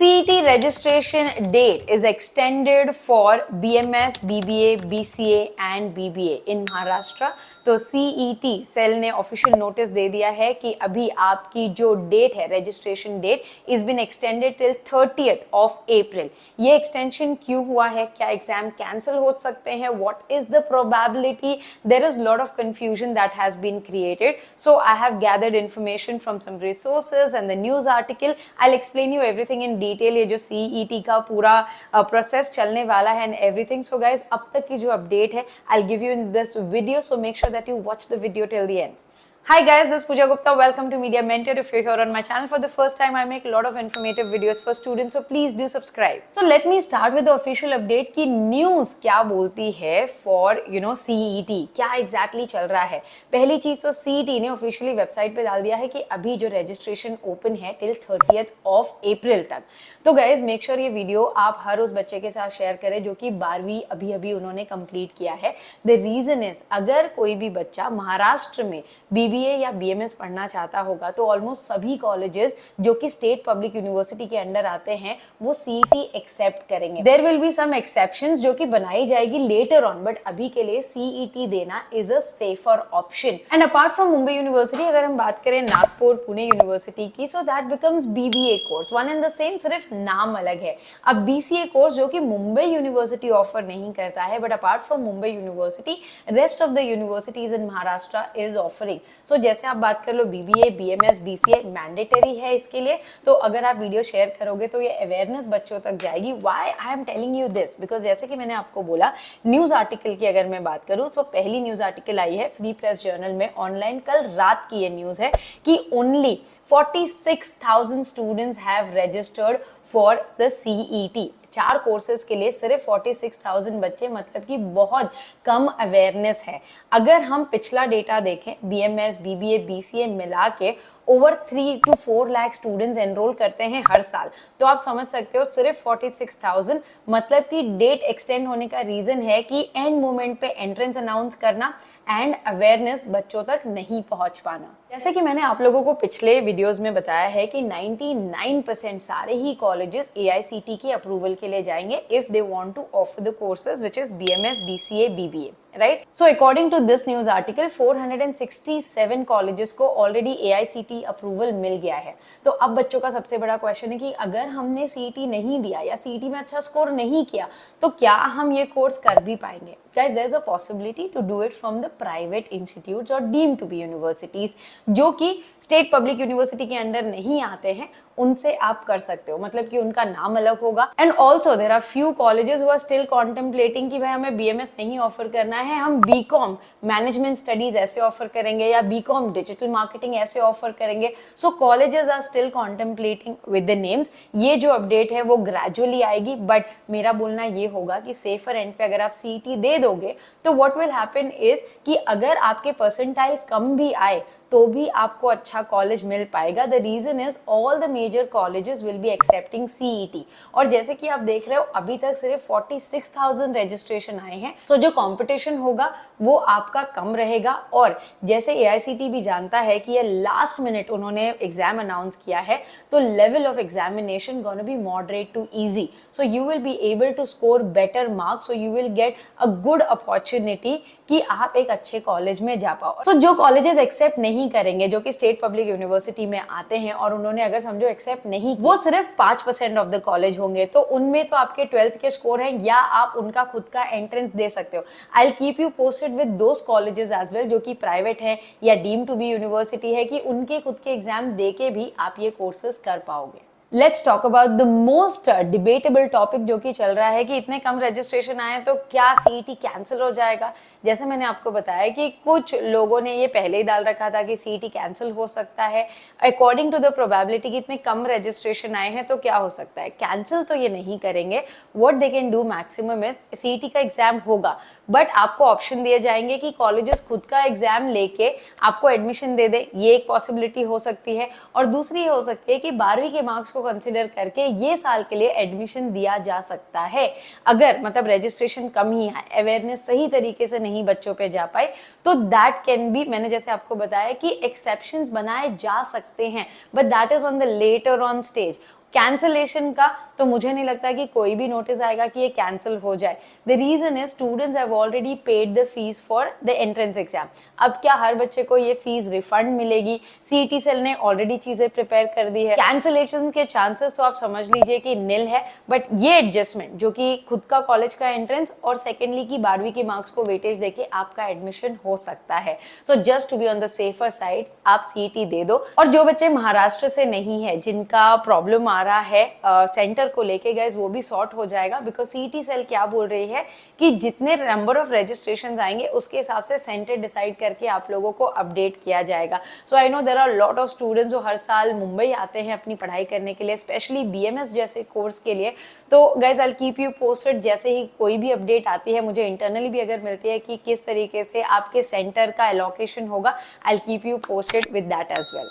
CET registration date is extended for BMS, BBA, BCA and BBA in Maharashtra। तो CET cell ने official notice दे दिया है कि अभी आपकी जो डेट है, registration date is been extended till 30th of April। ये एक्सटेंशन क्यों हुआ है? क्या एग्जाम कैंसिल हो सकते हैं? What is the probability? There is lot of confusion that has been created. So I have gathered information from some resources and the news article. I will explain you everything in detail. ये जो CET का पूरा process चलने वाला है and everything. So guys, अब तक की जो अपडेट है I will give you in this video, so make sure that you watch the video till the end. Hi guys, this is Pooja Gupta. Welcome to Media Mentor. If you're here on my channel for the first time, I make a lot of informative videos for students, so please do subscribe. So let me start with the official update कि news क्या बोलती है for CET, क्या exactly चल रहा है। पहली चीज तो CET ने officially वेबसाइट पे डाल दिया है कि अभी जो registration open है till 30th of April तक। तो guys, make sure ये वीडियो आप हर उस बच्चे के साथ शेयर करें जो कि 12वीं अभी उन्होंने कंप्लीट किया है। The reason is, अगर कोई भी बच्चा महाराष्ट्र में BBA या BMS पढ़ना चाहता होगा तो ऑलमोस्ट सभी कॉलेजेस जो कि स्टेट पब्लिक यूनिवर्सिटी के अंडर आते हैं वो CET एक्सेप्ट करेंगे। There will be some exceptions जो कि बनाई जाएगी लेटर ऑन, बट अभी के लिए CET देना is a safer option. And apart from Mumbai university, अगर हम बात करें नागपुर पुणे यूनिवर्सिटी की, so that becomes BBA course, one and the same, सिर्फ नाम अलग है। अब BCA कोर्स जो कि मुंबई यूनिवर्सिटी ऑफर नहीं करता है, but apart from Mumbai university rest of the universities in Maharashtra is offering. So जैसे आप बात कर लो BBA, BMS, BCA मैंडेटरी है इसके लिए। तो अगर आप वीडियो शेयर करोगे तो ये अवेयरनेस बच्चों तक जाएगी। Why I am telling you this? Because जैसे कि मैंने आपको बोला, न्यूज आर्टिकल की अगर मैं बात करूं तो पहली न्यूज आर्टिकल आई है फ्री प्रेस जर्नल में ऑनलाइन, कल रात की ये न्यूज है कि only 46,000 students have registered for the CET। 4 courses के लिए सिर्फ 46,000 बच्चे, मतलब कि बहुत कम अवेयरनेस है। अगर हम पिछला डेटा देखें, BMS, BBA, BCA मिला के over 3 to 4 lakh students enrol करते हैं हर साल। तो आप समझ सकते हो सिर्फ 46,000, मतलब कि डेट एक्सटेंड होने का रीजन है कि एंड मोमेंट पे एंट्रेंस अनाउंस करना एंड अवेयरनेस बच्चों तक नहीं पहुंच पाना। जैसे कि मैंने आप लोगों को पिछले वीडियोस में बताया है कि 99% सारे ही कॉलेजेस AICT की अप्रूवल के लिए जाएंगे if they want to offer the courses which is BMS, BCA, BBA, right. So according to this news article 467 colleges को ऑलरेडी AICT अप्रूवल मिल गया है। तो अब बच्चों का सबसे बड़ा क्वेश्चन है कि अगर हमने CET नहीं दिया या CET में अच्छा स्कोर नहीं किया तो क्या हम ये कोर्स कर भी पाएंगे? Guys, there is a possibility to do it from the private institutes or deemed to be universities, जो कि स्टेट पब्लिक यूनिवर्सिटी के अंडर नहीं आते हैं, उनसे आप कर सकते हो। मतलब कि उनका नाम अलग होगा। And also there are few colleges who are still contemplating कि भाई हमें BMS नहीं ऑफर करना है, हम BCom मैनेजमेंट स्टडीज ऐसे ऑफर करेंगे या BCom डिजिटल मार्केटिंग ऐसे ऑफर करेंगे। So colleges are still contemplating with the names. ये जो अपडेट है वो ग्रेजुअली आएगी, बट मेरा बोलना ये होगा कि सेफर एंड पे अगर आप CET दे दोगे तो व्हाट विल हैपन इज कि अगर आपके परसेंटाइल कम भी आए तो भी आपको अच्छा कॉलेज मिल पाएगा। The reason is all the major colleges will be accepting CET। और जैसे कि आप देख रहे हो अभी तक सिर्फ 46,000 रजिस्ट्रेशन आए हैं। सो जो कंपटीशन होगा वो आपका कम रहेगा। और जैसे AICT भी जानता है कि ये लास्ट मिनट उन्होंने एग्जाम अनाउंस किया है, तो level of examination gonna be moderate to easy. So you will be able to score better marks, so you will get a good opportunity कि आप एक अच्छे कॉलेज में जा पाओ। सो जो कॉलेजेस एक्सेप्ट नहीं करेंगे, जो कि स्टेट पब्लिक यूनिवर्सिटी में आते हैं और उन्होंने अगर समझो एक्सेप्ट नहीं, वो सिर्फ 5% ऑफ द कॉलेज होंगे। तो उनमें तो आपके 12th के स्कोर हैं या आप उनका खुद का एंट्रेंस दे सकते हो। I will keep you posted with those colleges as well जो कि प्राइवेट है या डीम टू बी यूनिवर्सिटी है, कि उनके खुद के एग्जाम दे के भी आप ये कोर्सेज कर पाओगे। Let's talk about the most debatable topic जो कि चल रहा है कि इतने कम रजिस्ट्रेशन आए तो क्या CET कैंसिल हो जाएगा। जैसे मैंने आपको बताया कि कुछ लोगों ने ये पहले ही डाल रखा था कि CET कैंसिल हो सकता है अकॉर्डिंग टू द प्रोबेबिलिटी कि इतने कम रजिस्ट्रेशन आए हैं तो क्या हो सकता है। कैंसिल तो ये नहीं करेंगे। What they can do maximum is CET का एग्जाम होगा, बट आपको ऑप्शन दिए जाएंगे कि कॉलेजेस खुद का एग्जाम लेके आपको एडमिशन दे दे। ये एक पॉसिबिलिटी हो सकती है। और दूसरी हो सकती है कि 12वीं के मार्क्स को कंसिडर करके ये साल के लिए एडमिशन दिया जा सकता है। अगर मतलब रजिस्ट्रेशन कम ही है, अवेयरनेस सही तरीके से नहीं बच्चों पे जा पाए, तो दैट कैन बी, मैंने जैसे आपको बताया कि एक्सेप्शंस बनाए जा सकते हैं, but that is on the later on stage. Cancellation का तो मुझे नहीं लगता कि कोई भी नोटिस आएगा कि ये कैंसिल हो जाए। The reason is students have already paid the fees for the entrance exam. अब क्या हर बच्चे को ये फीस रिफंड मिलेगी? सीईटी सेल ने ऑलरेडी चीजें प्रिपेयर कर दी है। कैंसिलेशन के चांसेस तो आप समझ लीजिए कि निल है, बट ये एडजस्टमेंट जो कि खुद का कॉलेज का एंट्रेंस और सेकेंडली की 12वीं के मार्क्स को वेटेज देके आपका एडमिशन हो सकता है। So just to be on the safer side आप सीईटी दे दो। और जो बच्चे महाराष्ट्र से नहीं है, जिनका प्रॉब्लम आ रहा है सेंटर को लेके, गाइस वो भी सॉर्ट हो जाएगा, बिकॉज सीईटी सेल क्या बोल रही है कि जितने नंबर ऑफ रजिस्ट्रेशन आएंगे उसके हिसाब से सेंटर डिसाइड करके आप लोगों को अपडेट किया जाएगा। So I know there are lot of students जो हर साल मुंबई आते हैं अपनी पढ़ाई करने के लिए, स्पेशली बीएमएस जैसे कोर्स के लिए। तो guys I will keep you posted, जैसे ही कोई भी अपडेट आती है, मुझे इंटरनली भी अगर मिलती है कि किस तरीके से आपके सेंटर का एलोकेशन होगा, I will keep you posted with that as well.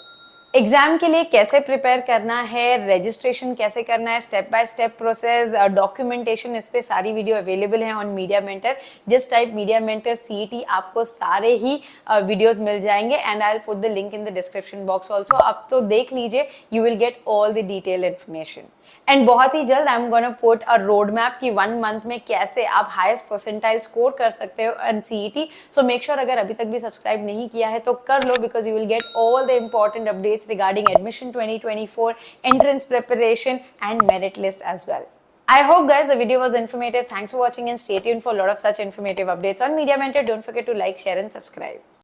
Exam के लिए कैसे प्रिपेयर करना है, रजिस्ट्रेशन कैसे करना है, step by step process, documentation, इस पे सारी वीडियो अवेलेबल है on media mentor. Just type media mentor CET, आपको सारे ही वीडियोस मिल जाएंगे and I will put the link in the description box also. आप तो देख लीजिए, you will get all the detail information. And बहुत ही जल्द I am gonna put a road map कि 1 मंथ में कैसे आप हाईएस्ट परसेंटाइल स्कोर कर सकते हो इन सीईटी। सो मेक श्योर अगर अभी तक भी सब्सक्राइब नहीं किया है तो कर लो, because you will get all the important updates regarding admission 2024, entrance preparation and merit list as well. I hope guys the video was informative. Thanks for watching and stay tuned for a lot of such informative updates on Media Mentor. Don't forget to like, share and subscribe.